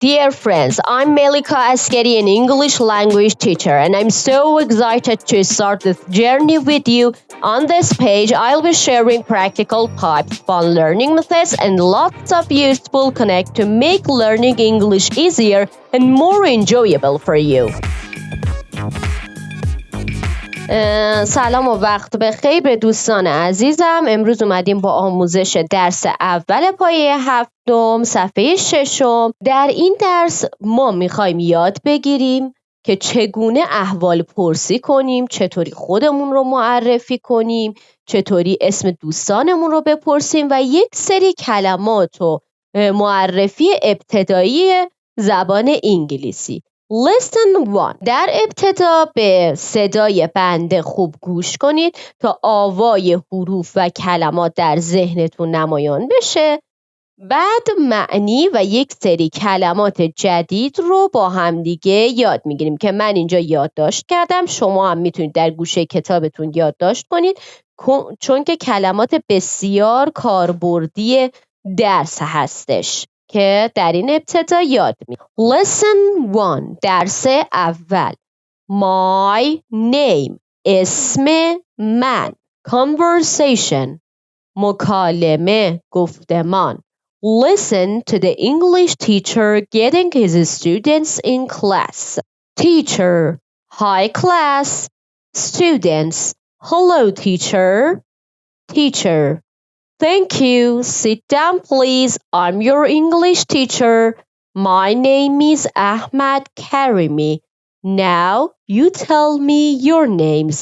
Dear friends, I'm Melika Askeri, an English language teacher, and I'm so excited to start this journey with you. On this page, I'll be sharing practical tips, fun learning methods, and lots of useful connect to make learning English easier and more enjoyable for you. سلام و وقت بخیر به دوستان عزیزم. امروز اومدیم با آموزش درس اول پایه هفتم صفحه 6. در این درس ما میخوایم یاد بگیریم که چگونه احوال پرسی کنیم، چطوری خودمون رو معرفی کنیم، چطوری اسم دوستانمون رو بپرسیم و یک سری کلمات و معرفی ابتدایی زبان انگلیسی. Lesson 1. در ابتدا به صدای بنده خوب گوش کنید تا آوای حروف و کلمات در ذهنتون نمایان بشه. بعد معنی و یک سری کلمات جدید رو با همدیگه یاد میگیریم که من اینجا یادداشت کردم. شما هم میتونید در گوشه کتابتون یادداشت کنید چون که کلمات بسیار کاربردی درس هستش که در این ابتدا یاد میگیریم. Lesson 1. درس اول. My name. اسم من. Conversation. مکالمه، گفتمان. Listen to the English teacher getting his students in class. Teacher. Hi class. Students. Hello teacher. Teacher. Thank you. Sit down please. I'm your English teacher. My name is Ahmad Karimi. Now you tell me your names.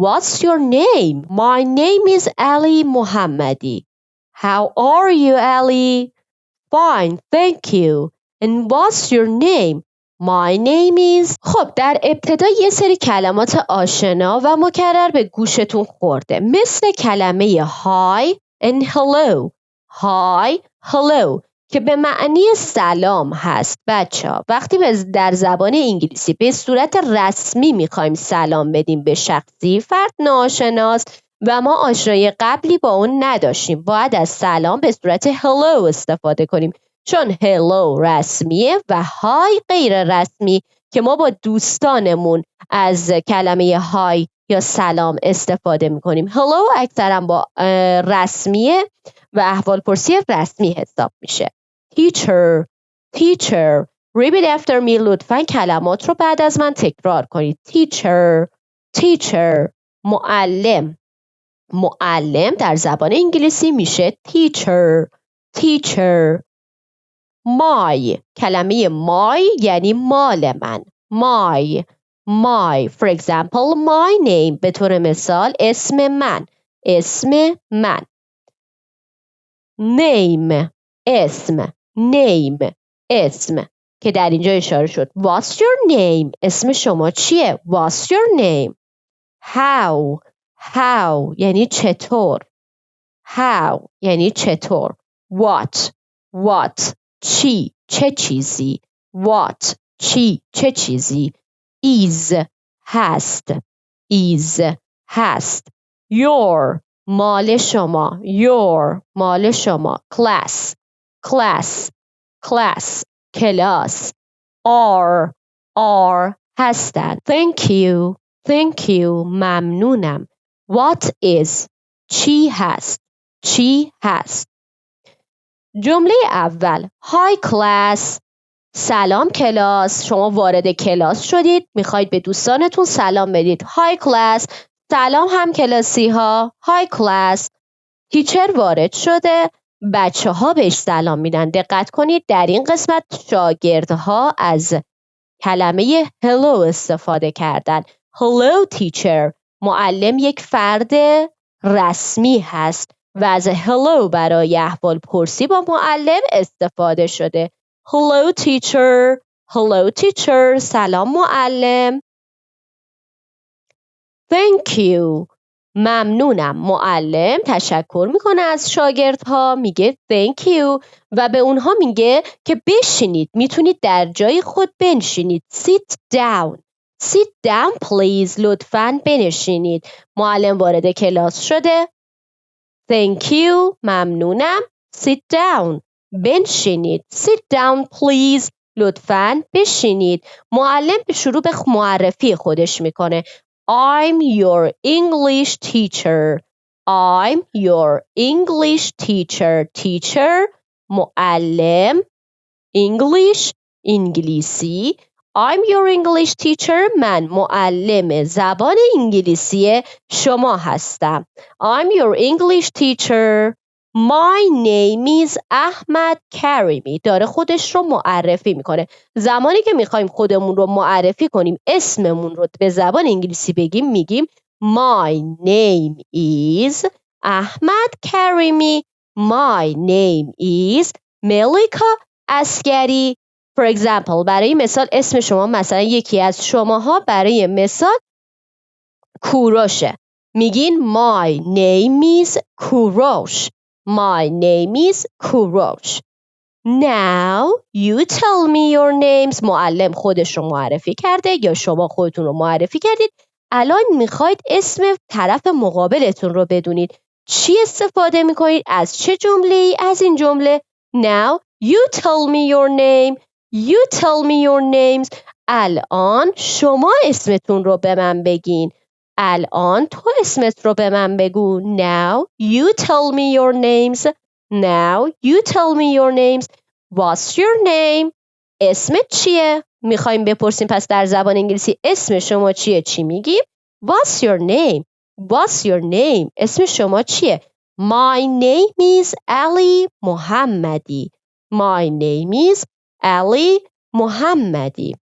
What's your name? My name is Ali Mohammadi. How are you, Ali? Fine, thank you. And what's your name? My name is... خب در ابتدا یه سری کلمات آشنا و مکرر به گوشتون خورده مثل کلمه hi and hello. Hi, hello که به معنی سلام هست. بچه‌ها وقتی در زبان انگلیسی به صورت رسمی میخوایم سلام بدیم به شخصی، فرد ناآشناس و ما آشنایی قبلی با اون نداشتیم، باید از سلام به صورت hello استفاده کنیم چون hello رسمیه و های غیر رسمی که ما با دوستانمون از کلمه های یا سلام استفاده میکنیم. hello اکثرا با رسمیه و احوال پرسی رسمی حساب میشه. Teacher. Teacher. Repeat after me. لطفاً کلمات رو بعد از من تکرار کنید. Teacher. Teacher. معلم. معلم در زبان انگلیسی میشه teacher. Teacher. My. کلمه my یعنی مال من. My. My. For example, my name. به طور مثال اسم من. اسم من. Name. اسم. Name. اسم که در اینجا اشاره شد. What's your name? اسم شما چیه؟ What's your name? How. How یعنی چطور. How یعنی چطور. What. What. چی. چه چیزی. What. چی. چه چیزی. Is. هست. Is. هست. Your. مال شما. Your. مال شما. Class. Class. Class. کلاس. Are. Are. هستند. Thank you. Thank you. ممنونم. What is. چی هست. چی هست. جمله اول. Hi class. سلام کلاس. شما وارد کلاس شدید. میخواید به دوستانتون سلام بدید. Hi class. سلام هم کلاسی ها. Hi class. تیچر وارد شده. بچه ها بهش سلام میدن. دقت کنید در این قسمت شاگردها از کلمه hello استفاده کردن. Hello teacher. معلم یک فرد رسمی هست و از hello برای احوال پرسی با معلم استفاده شده. Hello teacher. Hello teacher. سلام معلم. Thank you. ممنونم. معلم تشکر میکنه از شاگردها، میگه thank you و به اونها میگه که بشینید. میتونید در جای خود بنشینید. Sit down. Sit down please. لطفاً بنشینید. معلم وارد کلاس شده. Thank you. ممنونم. Sit down. بنشینید. Sit down please. لطفاً بشینید. معلم شروع به معرفی خودش میکنه. I'm your English teacher. I'm your English teacher. Teacher معلم. English انگلیسی. I'm your English teacher. من معلم زبان انگلیسی شما هستم. I'm your English teacher. My name is احمد کریمی. داره خودش رو معرفی میکنه. زمانی که میخوایم خودمون رو معرفی کنیم، اسممون رو به زبان انگلیسی بگیم، میگیم My name is احمد کریمی. My name is ملیکا عسگری. For example برای مثال اسم شما مثلا یکی از شماها برای مثال کوروشه. میگین My name is کوروش. My name is کوروش. Now you tell me your names. معلم خودش رو معرفی کرده یا شما خودتون رو معرفی کردید. الان میخواید اسم طرف مقابلتون رو بدونید. چی استفاده میکنید؟ از چه جمله‌ای؟ از این جمله Now you tell me your name. You tell me your names. الان شما اسمتون رو به من بگین. الان تو اسمت رو به من بگو. Now you tell me your names. Now you tell me your names. What's your name? اسمت چیه؟ میخوایم بپرسیم پس در زبان انگلیسی اسم شما چیه؟ چی میگیم؟ What's your name? What's your name? اسم شما چیه؟ My name is Ali محمدی. My name is Ali محمدی.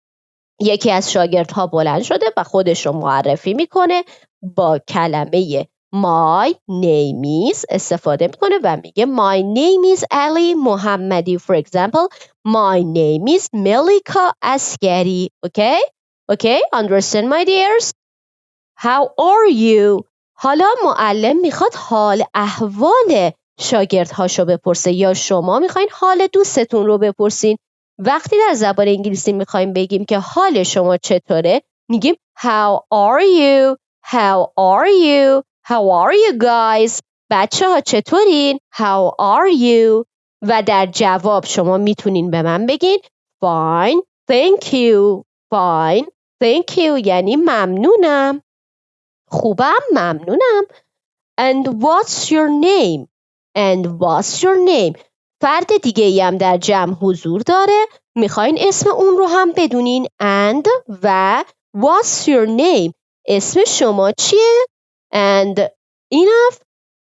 یکی از شاگردها بلند شده و خودش رو معرفی میکنه. با کلمه My name is استفاده میکنه و میگه My name is Ali محمدی. For example, My name is Melika Askari. Okay? Okay? Understand my dears? How are you? حالا معلم میخواد حال احوال شاگردهاشو بپرسه یا شما میخواین حال دوستتون رو بپرسین. وقتی در زبان انگلیسی میخوایم بگیم که حال شما چطوره، میگیم How are you? How are you? How are you guys? بچه ها چطورین؟ How are you? و در جواب شما میتونین به من بگین Fine, thank you. Fine, thank you یعنی ممنونم. خوبم، ممنونم. And what's your name? And what's your name? فرد دیگه ای هم در جمع حضور داره. میخواین اسم اون رو هم بدونین. And و what's your name? اسم شما چیه؟ And enough.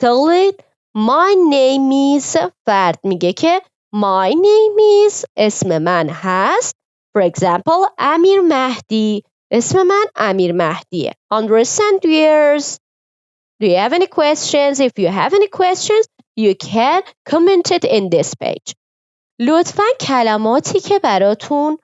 Tell it. My name is. فرد میگه که My name is. اسم من هست. For example, امیر مهدی. اسم من امیر مهدیه. Understand viewers? Do you have any questions? If you have any questions, you can comment it in this page. لطفاً کلماتی که براتون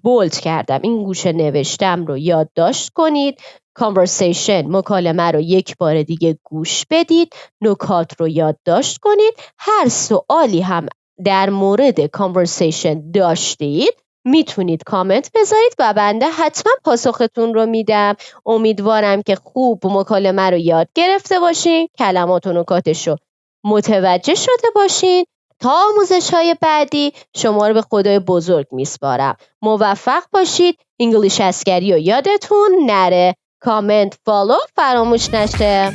بولد کردم، این گوشه نوشتم رو یادداشت کنید. Conversation مکالمه رو یک بار دیگه گوش بدید. نکات رو یادداشت کنید. هر سوالی هم در مورد conversation داشتید میتونید کامنت بذارید و بنده حتما پاسختون رو میدم. امیدوارم که خوب مکالمه رو یاد گرفته باشین. کلمات و نکاتش رو متوجه شده باشین. تا آموزش‌های بعدی شما رو به خدای بزرگ میسپارم. موفق باشید. انگلیش عسکری رو یادتون نره. کامنت، فالو فراموش نشه.